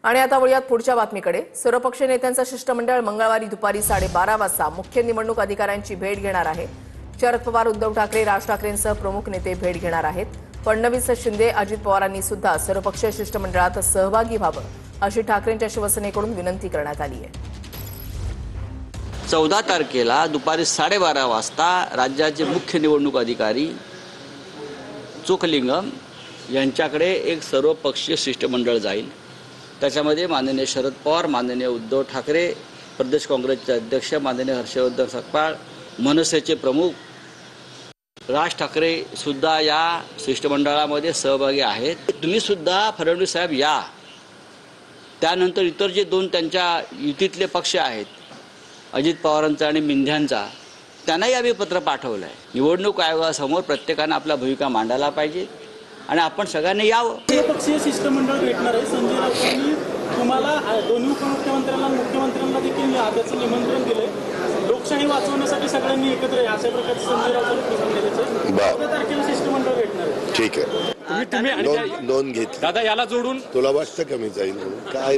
आणि आता वळूयात पुढच्या बातमीकडे। सर्वपक्षीय नेत्यांचा शिष्टमंडळ मंगळवारी दुपारी 12:30 वाजता मुख्य निवडणूक अधिकाऱ्यांची भेट घेणार आहे। शरद पवार, उद्धव ठाकरे, राज ठाकरेंसह प्रमुख नेते भेट घेणार आहेत। फडणवीस, शिंदे, अजित पवारांनी सुद्धा सर्वपक्षीय शिष्टमंडळात सहभागी व्हावं अशी ठाकरेंच्या शिवसेनेकडून विनंती करण्यात आली आहे। 14 तारखेला दुपारी 12:30 वाजता राज्याचे मुख्य निवडणूक अधिकारी चोखलिंगम यांच्याकडे एक सर्वपक्षीय शिष्टमंडळ जाईल। त्याच्यामध्ये माननीय शरद पवार, माननीय उद्धव ठाकरे, प्रदेश काँग्रेसचे अध्यक्ष माननीय हर्षवर्धन सकपाळ, मनसेचे प्रमुख राज ठाकरे सुद्धा या शिष्टमंडळामध्ये सहभागी आहेत। तुम्ही सुद्धा फडणवीस साहेब या। त्यानंतर इतर जे दोन त्यांच्या युतीतले पक्ष आहेत, अजित पवारांचा आणि मिंध्यांचा, त्यांनाही आम्ही पत्र पाठवलं आहे। निवडणूक आयोगासमोर प्रत्येकाने आपला भूमिका मांडायला पाहिजे आणि आपण सगळ्यांनी यावं। पक्षीय शिष्टमंडळ भेटणार आहे। संजय राऊतांनी तुम्हाला दोन्ही उपमुख्यमंत्र्यांना मुख्यमंत्र्यांना देखील आजचं निमंत्रण दिलंय। लोकशाही वाचवण्यासाठी सगळ्यांनी एकत्र या अशा प्रकारचे संजय राऊतांनी सांगितलं। 14 तारखेला शिष्टमंडळ भेटणार आहे। ठीक आहे, तुम्ही नोंद घेतली दादा याला जोडून तुला वाटतं कमी जाईल काय